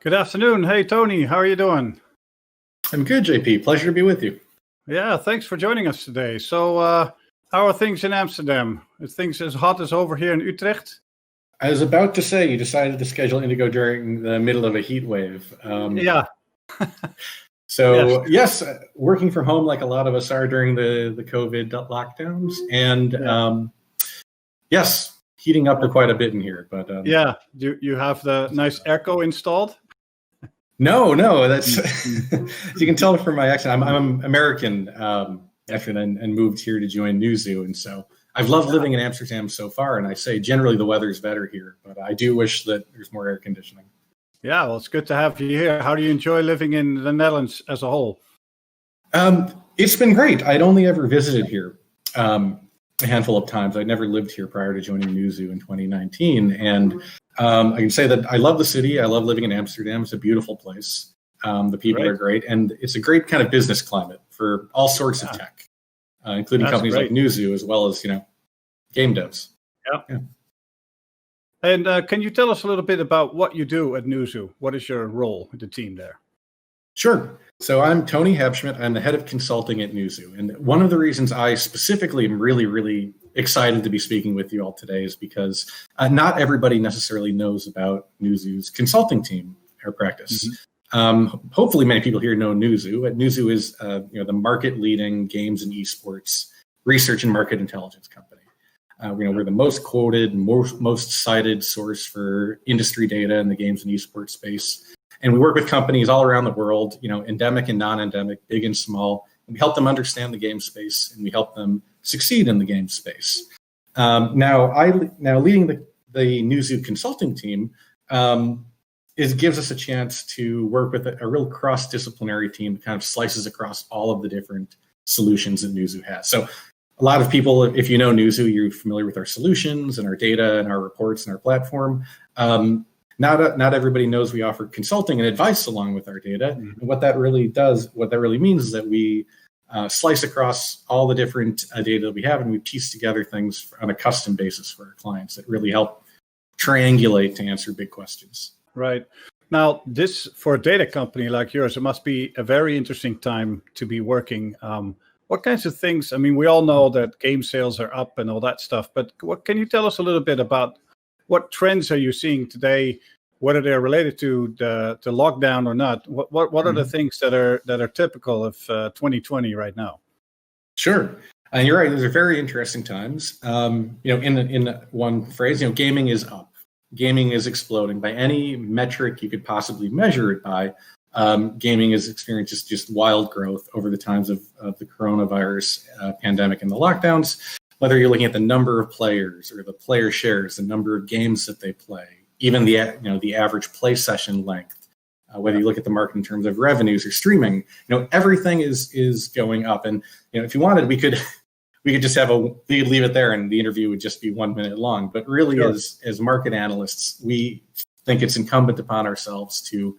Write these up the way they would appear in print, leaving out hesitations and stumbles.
Good afternoon. Hey, Tony, how are you doing? I'm good, JP. Pleasure to be with you. Yeah, thanks for joining us today. So, how are things in Amsterdam? Are things as hot as over here in Utrecht? I was about to say you decided to schedule Indigo during the middle of a heat wave. Yeah. So, yes, working from home like a lot of us are during the COVID lockdowns. And yes, heating up quite a bit in here. But yeah, you have the nice airco installed? No, that's as you can tell from my accent. I'm American, actually, and moved here to join Nuzu, and so I've loved living in Amsterdam so far. And I say generally the weather's better here, but I do wish that there's more air conditioning. Yeah, well, it's good to have you here. How do you enjoy living in the Netherlands as a whole? It's been great. I'd only ever visited here a handful of times. I'd never lived here prior to joining Nuzu in 2019, and I can say that I love the city. I love living in Amsterdam. It's a beautiful place. The people are great, and it's a great kind of business climate for all sorts of tech, including companies like Nuzu, as well as game devs. Yeah. And can you tell us a little bit about what you do at Nuzu? What is your role with the team there? Sure. So I'm Tony Habschmidt. I'm the head of consulting at Nuzu, and one of the reasons I specifically am really, really excited to be speaking with you all today is because not everybody necessarily knows about Nuzu's consulting team or practice. Mm-hmm. Hopefully many people here know Nuzu. Nuzu is the market-leading games and esports research and market intelligence company. We're the most quoted, most cited source for industry data in the games and esports space. And we work with companies all around the world, endemic and non-endemic, big and small. And we help them understand the game space, and we help them succeed in the game space. Now leading the Nuzu consulting team gives us a chance to work with a real cross-disciplinary team that kind of slices across all of the different solutions that Nuzu has. So a lot of people, if you know Nuzu, you're familiar with our solutions and our data and our reports and our platform. Not everybody knows we offer consulting and advice along with our data. Mm-hmm. And what that really means is that we slice across all the different data that we have, and we piece together things on a custom basis for our clients that really help triangulate to answer big questions. Right. Now, for a data company like yours, it must be a very interesting time to be working. What kinds of things? I mean, we all know that game sales are up and all that stuff, but what can you tell us a little bit about what trends are you seeing today, whether they're related to the lockdown or not? What are the things that are typical of 2020 right now? Sure. And you're right. These are very interesting times. In one phrase, gaming is up. Gaming is exploding. By any metric you could possibly measure it by, gaming has experienced just wild growth over the times of the coronavirus pandemic and the lockdowns. Whether you're looking at the number of players or the player shares, the number of games that they play, even the average play session length, whether you look at the market in terms of revenues or streaming, everything is going up. And if you wanted, we could just we could leave it there, and the interview would just be 1 minute long. But really, as market analysts, we think it's incumbent upon ourselves to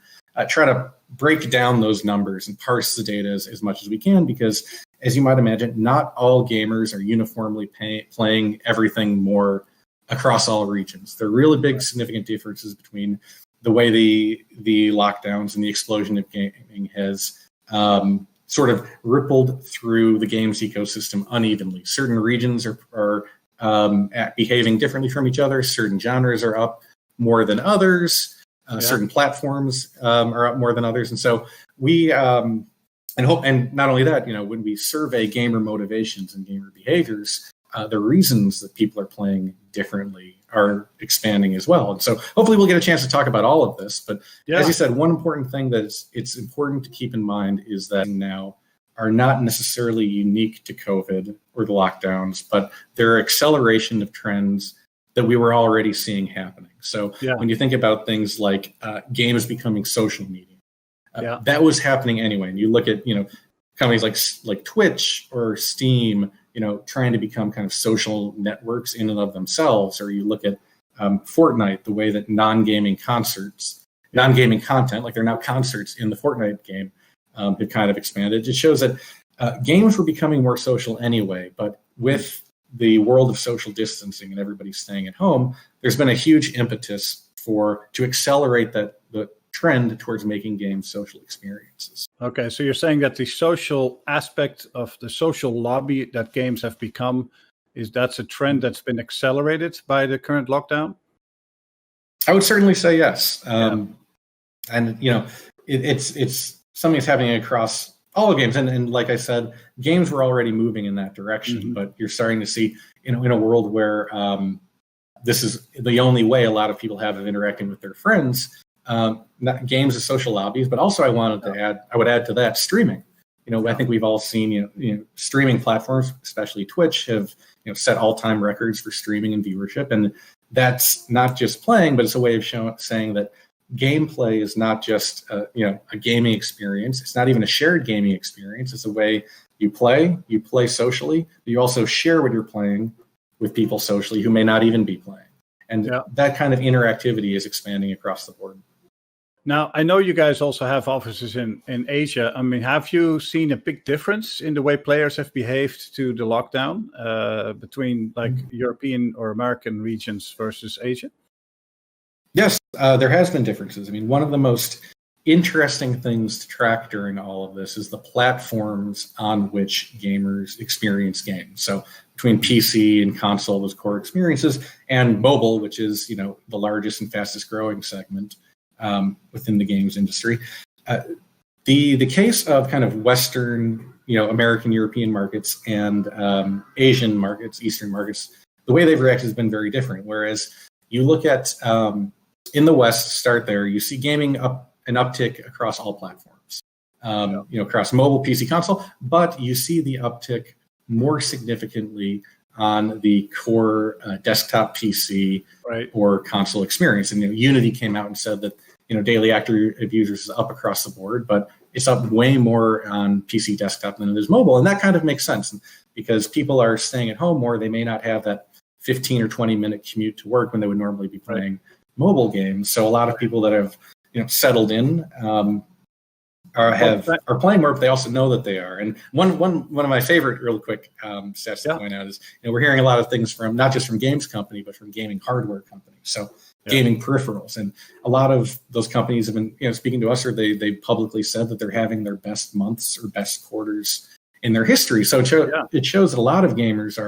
try to break down those numbers and parse the data as much as we can, because as you might imagine, not all gamers are uniformly playing everything more across all regions. There are really big, significant differences between the way the lockdowns and the explosion of gaming has sort of rippled through the games ecosystem unevenly. Certain regions are behaving differently from each other. Certain genres are up more than others. Certain platforms are up more than others. And so we and not only that, when we survey gamer motivations and gamer behaviors, the reasons that people are playing differently are expanding as well. And so hopefully we'll get a chance to talk about all of this. But as you said, one important thing that it's important to keep in mind is that now are not necessarily unique to COVID or the lockdowns, but they're acceleration of trends that we were already seeing happening. So when you think about things like games becoming social media, that was happening anyway. And you look at, companies like Twitch or Steam, trying to become kind of social networks in and of themselves, or you look at Fortnite, the way that non-gaming content, like they're now concerts in the Fortnite game, have kind of expanded. It shows that games were becoming more social anyway, but with the world of social distancing and everybody staying at home, there's been a huge impetus to accelerate the trend towards making games social experiences. Okay, so you're saying that the social aspect of the social lobby that games have become, that's a trend that's been accelerated by the current lockdown? I would certainly say yes. And it's something that's happening across all games. And like I said, games were already moving in that direction, but you're starting to see, in a world where this is the only way a lot of people have of interacting with their friends. Not games as social lobbies, but also I would add to that streaming. I think we've all seen, streaming platforms, especially Twitch, have set all-time records for streaming and viewership, and that's not just playing, but it's a way of saying that gameplay is not just a gaming experience. It's not even a shared gaming experience. It's a way you play socially, but you also share what you're playing with people socially who may not even be playing. And that kind of interactivity is expanding across the board. Now, I know you guys also have offices in Asia. I mean, have you seen a big difference in the way players have behaved to the lockdown between like European or American regions versus Asia? Yes, there has been differences. I mean, one of the most interesting things to track during all of this is the platforms on which gamers experience games. So between PC and console, those core experiences, and mobile, which is, the largest and fastest growing segment within the games industry. The case of kind of Western, American, European markets and Asian markets, Eastern markets, the way they've reacted has been very different. Whereas you look at in the West, start there, you see gaming an uptick across all platforms, across mobile, PC, console, but you see the uptick more significantly on the core desktop PC or console experience. And Unity came out and said that daily active users is up across the board, but it's up way more on PC desktop than it is mobile. And that kind of makes sense because people are staying at home more. They may not have that 15 or 20 minute commute to work when they would normally be playing mobile games. So a lot of people that have settled in are playing more, but they also know that they are. And one of my favorite, real quick stats to point out is we're hearing a lot of things from not just from games company, but from gaming hardware companies. So gaming peripherals, and a lot of those companies have been speaking to us, or they publicly said that they're having their best months or best quarters in their history. So it shows that a lot of gamers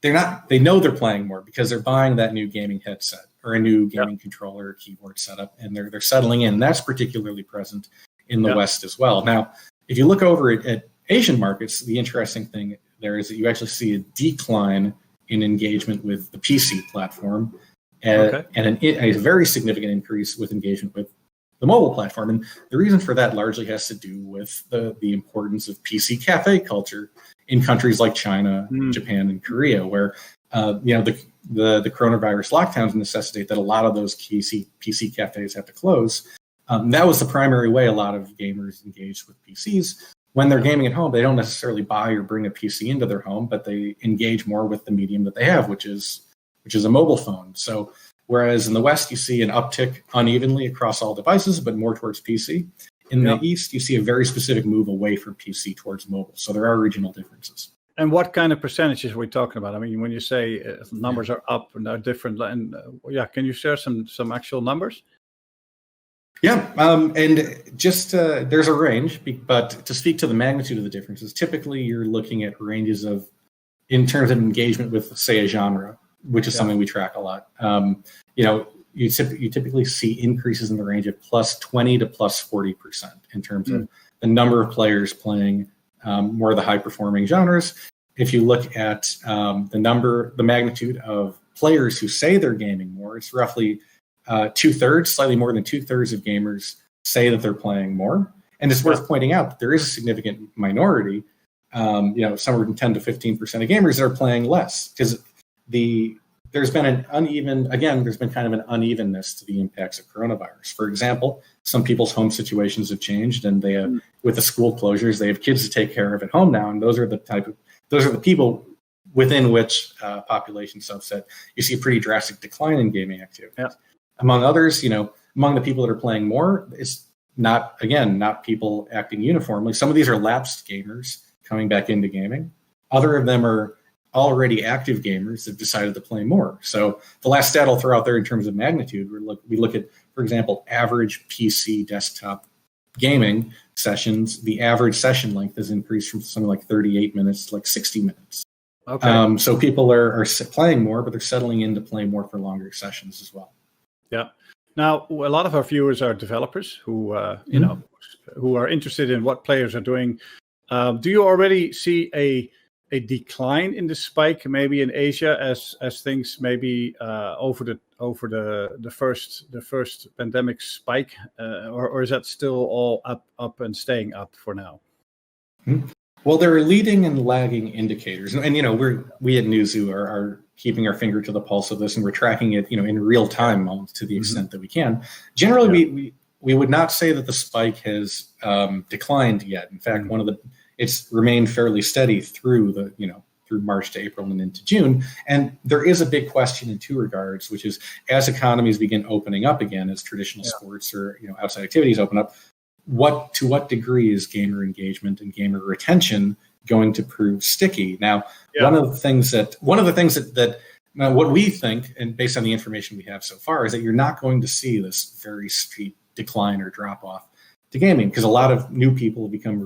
they know they're playing more because they're buying that new gaming headset or a new gaming controller or keyboard setup, and they're settling in. That's particularly present in the West as well. Now, if you look over at Asian markets, the interesting thing there is that you actually see a decline in engagement with the PC platform and a very significant increase with engagement with the mobile platform. And the reason for that largely has to do with the importance of PC cafe culture in countries like China, Japan, and Korea, where the coronavirus lockdowns necessitate that a lot of those PC cafes have to close. That was the primary way a lot of gamers engaged with PCs. When they're gaming at home, they don't necessarily buy or bring a PC into their home, but they engage more with the medium that they have, which is a mobile phone. So whereas in the West, you see an uptick unevenly across all devices, but more towards PC. In the East, you see a very specific move away from PC towards mobile. So there are regional differences. And what kind of percentages are we talking about? I mean, when you say numbers are up and are different, and can you share some actual numbers? Yeah, and just there's a range, but to speak to the magnitude of the differences, typically you're looking at ranges in terms of engagement with, say, a genre, which is something we track a lot. You typically see increases in the range of plus 20 to plus 40% in terms of the number of players playing more of the high-performing genres. If you look at the magnitude of players who say they're gaming more, it's roughly slightly more than 2/3 of gamers say that they're playing more. And it's worth pointing out that there is a significant minority, somewhere from 10 to 15% of gamers that are playing less, because there's been kind of an unevenness to the impacts of coronavirus. For example, some people's home situations have changed, and they have, with the school closures, they have kids to take care of at home now, and those are the people within which population subset you see a pretty drastic decline in gaming activity. Yeah. Among others, among the people that are playing more, it's not people acting uniformly. Some of these are lapsed gamers coming back into gaming. Other of them are already active gamers have decided to play more. So the last stat I'll throw out there in terms of magnitude, we look at, for example, average PC desktop gaming sessions. The average session length has increased from something like 38 minutes to like 60 minutes. Okay. So people are playing more, but they're settling in to play more for longer sessions as well. Yeah. Now, a lot of our viewers are developers who, who are interested in what players are doing. Do you already see a decline in the spike, maybe in Asia, as things maybe over the first pandemic spike, or is that still all up and staying up for now? Mm-hmm. Well, there are leading and lagging indicators, and we at Nuzu are keeping our finger to the pulse of this, and we're tracking it, in real time to the extent that we can. Generally, we would not say that the spike has declined yet. In fact, it's remained fairly steady through through March to April and into June. And there is a big question in two regards, which is as economies begin opening up again, as traditional sports or outside activities open up, to what degree is gamer engagement and gamer retention going to prove sticky? Now, one of the things that what we think, and based on the information we have so far, is that you're not going to see this very steep decline or drop off to gaming, because a lot of new people have become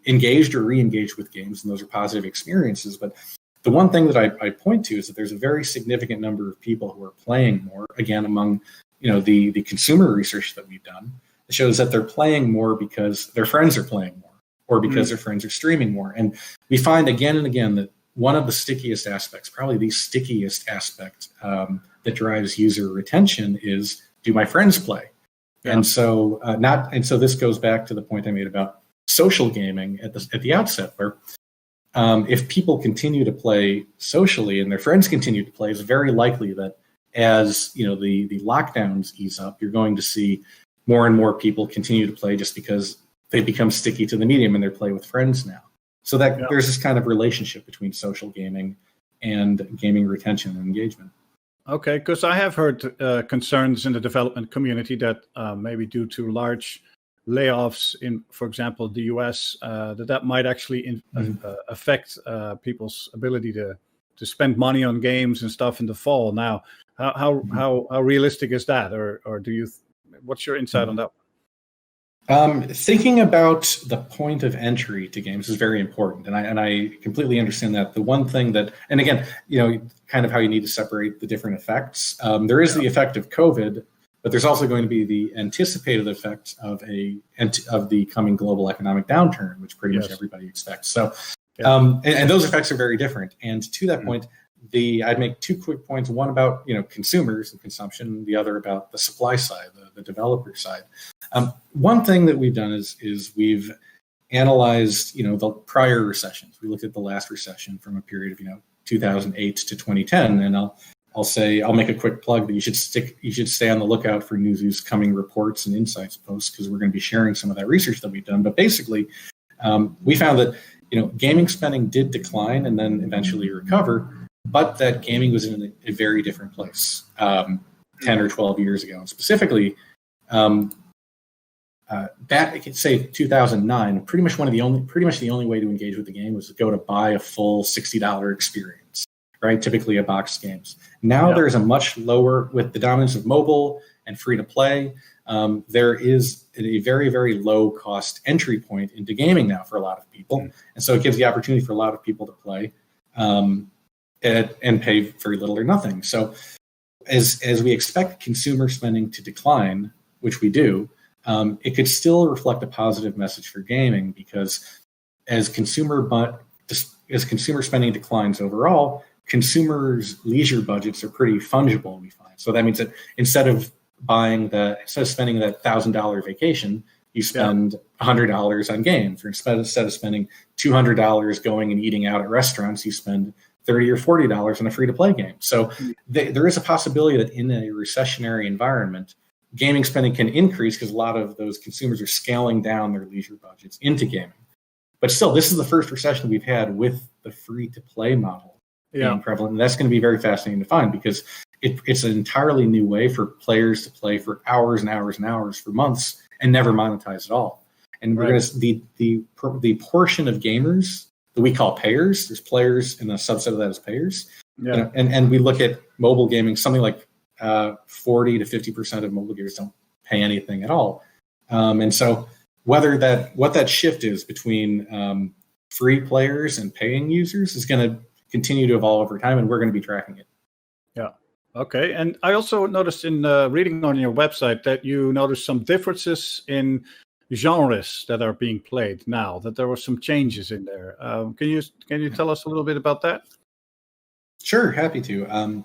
engaged or re-engaged with games, and those are positive experiences. But the one thing that I point to is that there's a very significant number of people who are playing more. Again, among the consumer research that we've done, it shows that they're playing more because their friends are playing more, or because their friends are streaming more. And we find again and again that one of the stickiest aspects, probably the stickiest aspect that drives user retention, is, do my friends play? Yeah. And so this goes back to the point I made about social gaming at the outset, where if people continue to play socially and their friends continue to play, it's very likely that as the lockdowns ease up, you're going to see more and more people continue to play just because they become sticky to the medium and they play with friends now. So that there's this kind of relationship between social gaming and gaming retention and engagement. Okay, because I have heard concerns in the development community that maybe due to large layoffs in, for example, the US, that might actually affect people's ability to spend money on games and stuff in the fall. Now, how realistic is that, or do you? What's your insight on that? Thinking about the point of entry to games is very important, and I completely understand that. The one thing that, and again, kind of how you need to separate the different effects. There is the effect of COVID, but there's also going to be the anticipated effect of the coming global economic downturn, which pretty much everybody expects. So, and those effects are very different. And to that point, I'd make two quick points. One about consumers and consumption, the other about the supply side, the developer side. One thing that we've done is we've analyzed the prior recessions. We looked at the last recession from a period of 2008 to 2010, and I'll make a quick plug that you should stay on the lookout for Nuzu's coming reports and insights posts, because we're going to be sharing some of that research that we've done. But basically, we found that gaming spending did decline and then eventually recover, but that gaming was in a very different place 10 or 12 years ago. And specifically, back, I could say 2009, pretty much the only way to engage with the game was to go to buy a full $60 experience, right? Typically a boxed games. Now there's a much lower, with the dominance of mobile and free to play. There is a very, very low cost entry point into gaming now for a lot of people. And so it gives the opportunity for a lot of people to play and pay very little or nothing. So as we expect consumer spending to decline, which we do, it could still reflect a positive message for gaming, because as consumer spending declines overall, consumers' leisure budgets are pretty fungible, we find. So that means that instead of spending that $1,000 vacation, you spend $100 on games, or instead of spending $200 going and eating out at restaurants, you spend $30 or $40 on a free-to-play game. So there is a possibility that in a recessionary environment, gaming spending can increase, because a lot of those consumers are scaling down their leisure budgets into gaming. But still, this is the first recession we've had with the free-to-play model being prevalent. And that's going to be very fascinating to find, because it's an entirely new way for players to play for hours and hours and hours for months and never monetize at all. And we're going to the portion of gamers that we call payers. There's players, and a subset of that is payers. Yeah. You know, and we look at mobile gaming, something like 40 to 50% of mobile gamers don't pay anything at all. And so what that shift is between free players and paying users is going to continue to evolve over time, and we're going to be tracking it. Yeah. Okay. And I also noticed in reading on your website that you noticed some differences in genres that are being played now, that there were some changes in there. Can you tell us a little bit about that? Sure, happy to.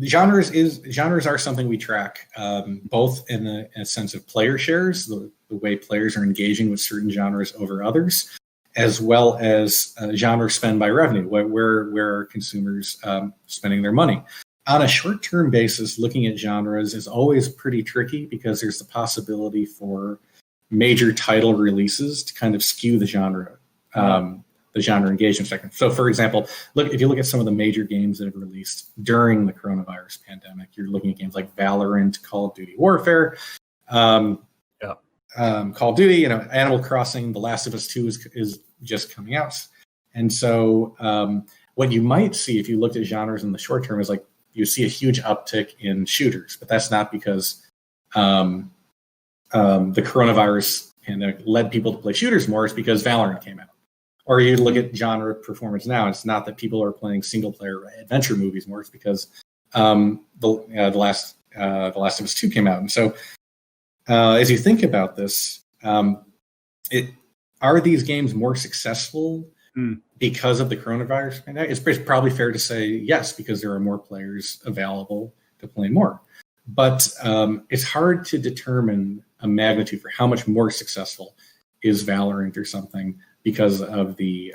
Genres are something we track, both in a sense of player shares, the way players are engaging with certain genres over others, as well as genre spend by revenue, where are consumers spending their money. On a short-term basis, looking at genres is always pretty tricky because there's the possibility for major title releases to kind of skew the genre engagement spectrum. So, for example, if you look at some of the major games that have released during the coronavirus pandemic, you're looking at games like Valorant, Call of Duty Warfare, Call of Duty, Animal Crossing, The Last of Us 2 is just coming out. And so what you might see if you looked at genres in the short term is like you see a huge uptick in shooters, but that's not because the coronavirus pandemic led people to play shooters more. It's because Valorant came out. Or you look at genre performance now. It's not that people are playing single player adventure movies more. It's because the Last of Us 2 came out. And so as you think about this, are these games more successful because of the coronavirus pandemic? It's probably fair to say yes, because there are more players available to play more. But it's hard to determine a magnitude for how much more successful is Valorant or something because of the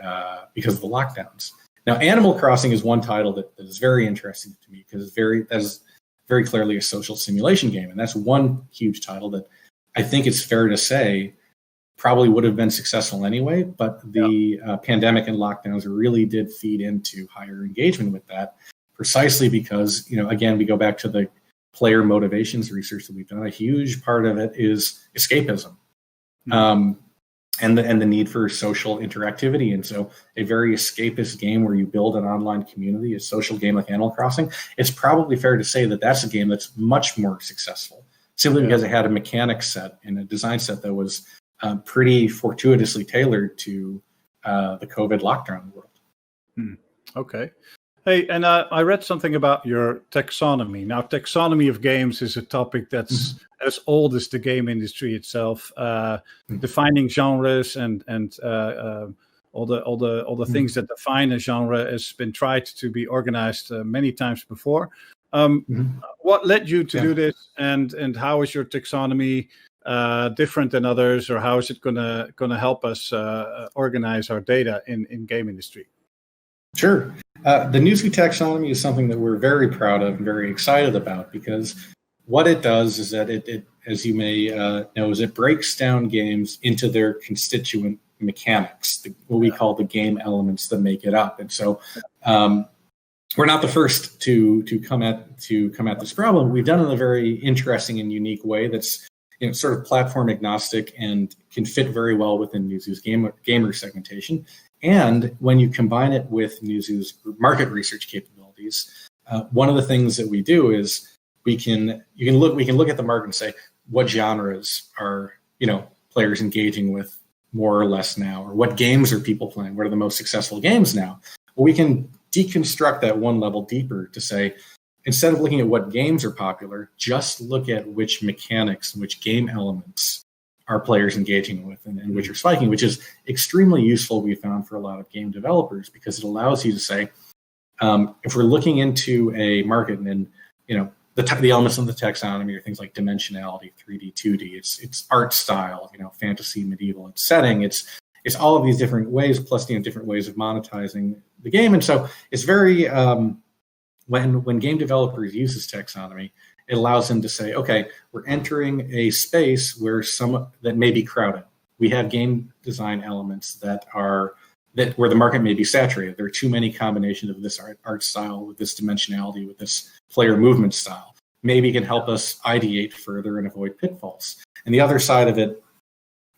lockdowns. Now, Animal Crossing is one title that is very interesting to me because that is very clearly a social simulation game, and that's one huge title that I think it's fair to say probably would have been successful anyway. But the pandemic and lockdowns really did feed into higher engagement with that, precisely because again we go back to the player motivations research that we've done. A huge part of it is escapism. And the need for social interactivity. And so a very escapist game where you build an online community, a social game like Animal Crossing, it's probably fair to say that that's a game that's much more successful, simply because it had a mechanic set and a design set that was pretty fortuitously tailored to the COVID lockdown world. Okay. Hey, and I read something about your taxonomy. Now, taxonomy of games is a topic that's as old as the game industry itself. Defining genres and all the things that define a genre has been tried to be organized many times before. What led you to do this, and how is your taxonomy different than others, or how is it gonna help us organize our data in game industry? Sure. The Nuzu taxonomy is something that we're very proud of and very excited about, because what it does is that it as you may know, is it breaks down games into their constituent mechanics, what we call the game elements that make it up. And so we're not the first to come at this problem. We've done it in a very interesting and unique way that's sort of platform agnostic and can fit very well within Nuzu's gamer segmentation. And when you combine it with Nuzu's market research capabilities, one of the things that we do is we can look at the market and say, what genres are players engaging with more or less now, or what games are people playing? What are the most successful games now? Well, we can deconstruct that one level deeper to say, instead of looking at what games are popular, just look at which mechanics and which game elements are players engaging with and which are spiking, which is extremely useful, we found, for a lot of game developers, because it allows you to say, if we're looking into a market and the elements of the taxonomy are things like dimensionality, 3D, 2D, it's art style, fantasy, medieval, it's setting, it's all of these different ways, plus different ways of monetizing the game. And so it's very when game developers use this taxonomy, it allows them to say, okay, we're entering a space where that may be crowded. We have game design elements where the market may be saturated. There are too many combinations of this art style with this dimensionality, with this player movement style. Maybe it can help us ideate further and avoid pitfalls. And the other side of it,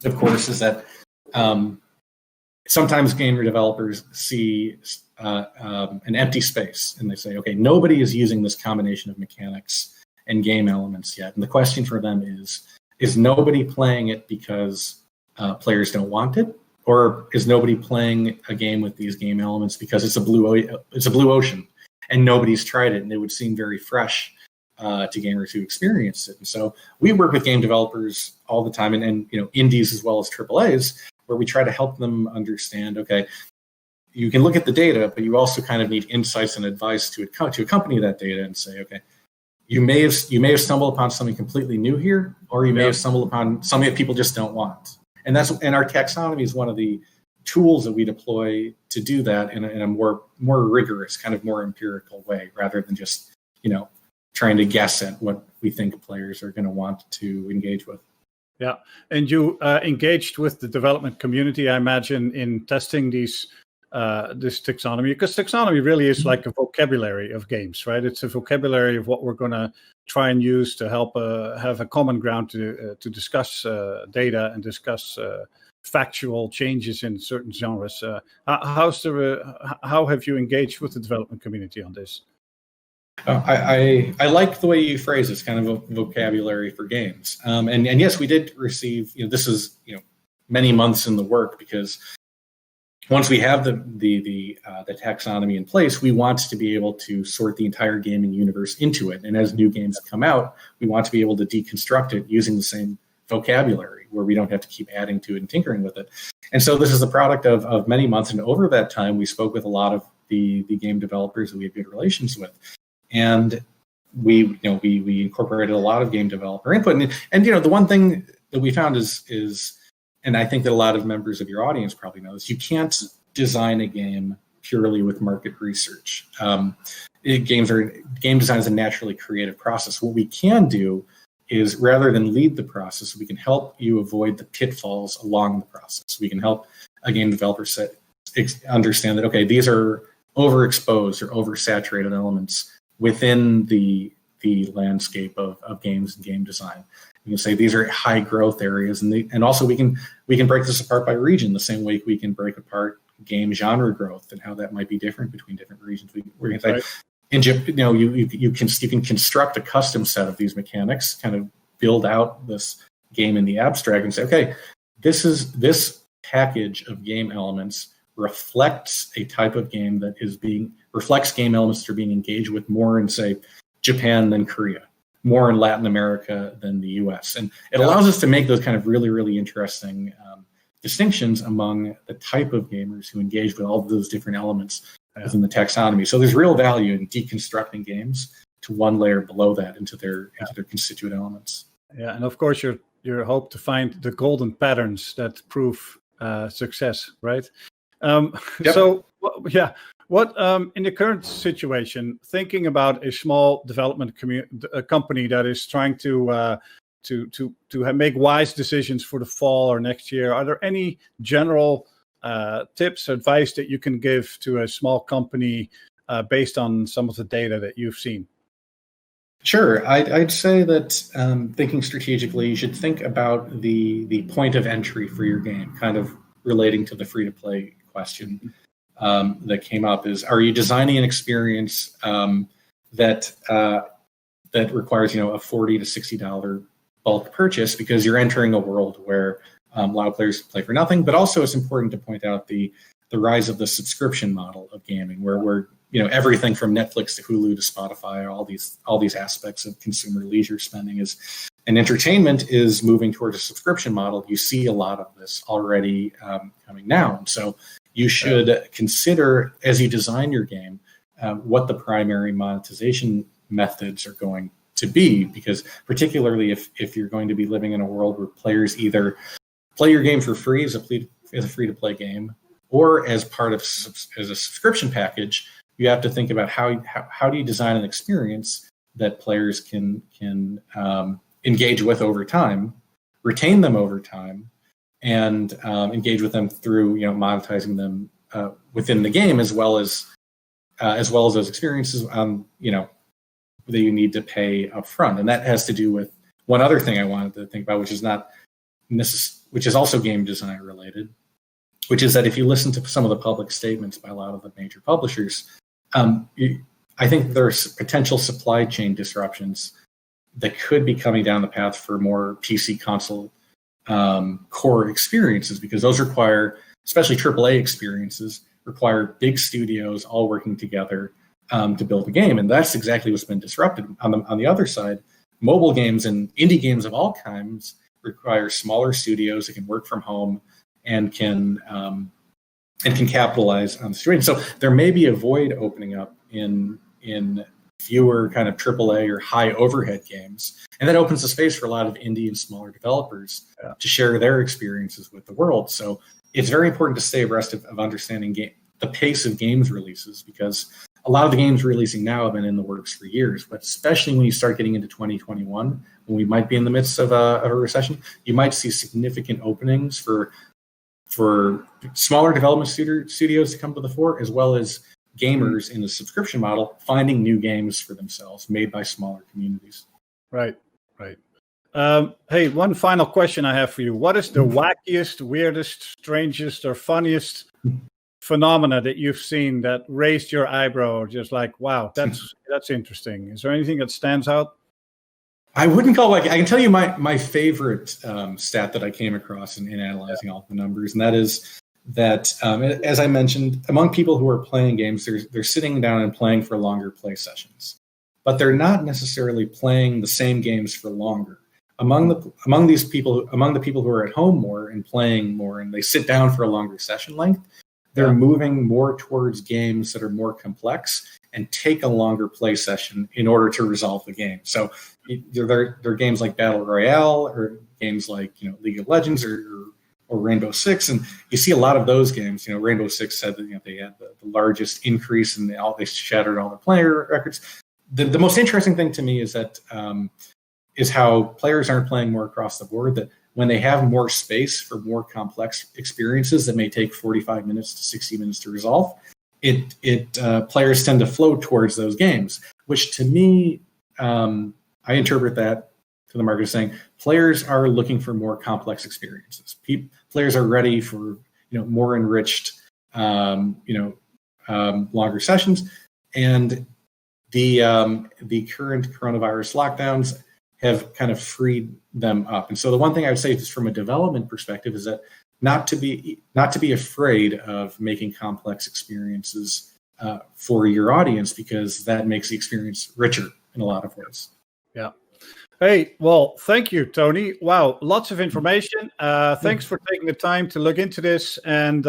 of course, is that sometimes gamer developers see an empty space, and they say, okay, nobody is using this combination of mechanics and game elements yet. And the question for them is nobody playing it because players don't want it? Or is nobody playing a game with these game elements because it's a blue ocean and nobody's tried it and it would seem very fresh to gamers who experience it? And so we work with game developers all the time, and indies as well as AAAs, where we try to help them understand, okay, you can look at the data, but you also kind of need insights and advice to accompany that data and say, okay, you may have stumbled upon something completely new here, or you may have stumbled upon something that people just don't want. And our taxonomy is one of the tools that we deploy to do that in a more rigorous, kind of more empirical way, rather than just trying to guess at what we think players are going to want to engage with. Yeah, and you engaged with the development community, I imagine, in testing this taxonomy, because taxonomy really is like a vocabulary of games, right? It's a vocabulary of what we're going to try and use to help have a common ground to discuss data and discuss factual changes in certain genres. How have you engaged with the development community on this? I like the way you phrase this, kind of a vocabulary for games. And yes, we did receive, this is, many months in the work, because once we have the taxonomy in place, we want to be able to sort the entire gaming universe into it. And as new games come out, we want to be able to deconstruct it using the same vocabulary, where we don't have to keep adding to it and tinkering with it. And so this is the product of many months. And over that time, we spoke with a lot of the game developers that we have good relations with. And we incorporated a lot of game developer input. And the one thing that we found is, and I think that a lot of members of your audience probably know this, you can't design a game purely with market research. Game design is a naturally creative process. What we can do is, rather than lead the process, we can help you avoid the pitfalls along the process. We can help a game developer understand that, okay, these are overexposed or oversaturated elements within the landscape of games and game design. You can say these are high growth areas, and also we can break this apart by region, the same way we can break apart game genre growth and how that might be different between different regions. We're going to say, you can construct a custom set of these mechanics, kind of build out this game in the abstract, and say, okay, this package of game elements reflects a type of game that reflects game elements that are being engaged with more in, say, Japan than Korea, more in Latin America than the US. And it allows us to make those kind of really, really interesting distinctions among the type of gamers who engage with all of those different elements within the taxonomy. So there's real value in deconstructing games to one layer below that into their constituent elements. Yeah, and of course your hope to find the golden patterns that prove success, right? So, what in the current situation, thinking about a small development company that is trying to make wise decisions for the fall or next year, are there any general tips, advice that you can give to a small company based on some of the data that you've seen? Sure. I'd say that thinking strategically, you should think about the point of entry for your game, kind of relating to the free-to-play question that came up. Is, are you designing an experience that requires a $40 to $60 bulk purchase because you're entering a world where a lot of players play for nothing? But also, it's important to point out the rise of the subscription model of gaming, where we're everything from Netflix to Hulu to Spotify, all these aspects of consumer leisure spending and entertainment is moving towards a subscription model. You see a lot of this already coming now. And so you should consider, as you design your game, what the primary monetization methods are going to be, because particularly if you're going to be living in a world where players either play your game for free as a free-to-play game, or as part of as a subscription package, you have to think about how do you design an experience that players can engage with over time, retain them over time, and engage with them through monetizing them within the game, as well as those experiences that you need to pay up front. And that has to do with one other thing I wanted to think about, which is also game design related, which is that if you listen to some of the public statements by a lot of the major publishers, I think there's potential supply chain disruptions that could be coming down the path for more PC console core experiences, because those require, especially AAA experiences, require big studios all working together to build a game. And that's exactly what's been disrupted. On the other side, mobile games and indie games of all kinds require smaller studios that can work from home and can capitalize on the situation. So there may be a void opening up in fewer kind of AAA or high overhead games, and that opens the space for a lot of indie and smaller developers to share their experiences with the world. So it's very important to stay abreast of understanding the pace of games releases, because a lot of the games releasing now have been in the works for years, but especially when you start getting into 2021, when we might be in the midst of a recession, you might see significant openings for smaller development studios to come to the fore, as well as gamers in the subscription model finding new games for themselves made by smaller communities. Right. Hey, one final question I have for you. What is the wackiest, weirdest, strangest, or funniest phenomena that you've seen that raised your eyebrow, or just like, wow, that's interesting? Is there anything that stands out? I wouldn't call it wacky. I can tell you my favorite stat that I came across in analyzing all the numbers, and that is that, as I mentioned, among people who are playing games, they're sitting down and playing for longer play sessions, but they're not necessarily playing the same games for longer. Among the people who are at home more and playing more, and they sit down for a longer session length, they're moving more towards games that are more complex and take a longer play session in order to resolve the game. So there are games like Battle Royale, or games like League of Legends or Rainbow Six, and you see a lot of those games. Rainbow Six said that they had the largest increase in they shattered all their player records. The most interesting thing to me is that is how players aren't playing more across the board. That when they have more space for more complex experiences that may take 45 minutes to 60 minutes to resolve, players tend to flow towards those games, which to me, I interpret that to the market as saying players are looking for more complex experiences. Players are ready for more enriched, longer sessions, and the current coronavirus lockdowns have kind of freed them up. And so the one thing I would say, just from a development perspective, is that not to be afraid of making complex experiences for your audience, because that makes the experience richer in a lot of ways. Yeah. Hey, well, thank you, Tony. Wow, lots of information. Thanks for taking the time to look into this, and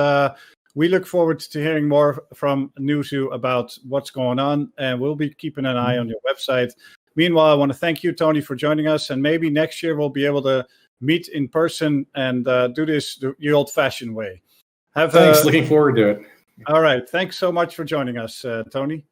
we look forward to hearing more from Nuzu about what's going on, and we'll be keeping an eye on your website. Meanwhile, I want to thank you, Tony, for joining us, and maybe next year we'll be able to meet in person and do this the old-fashioned way. Thanks. Looking forward to it. All right. Thanks so much for joining us, Tony.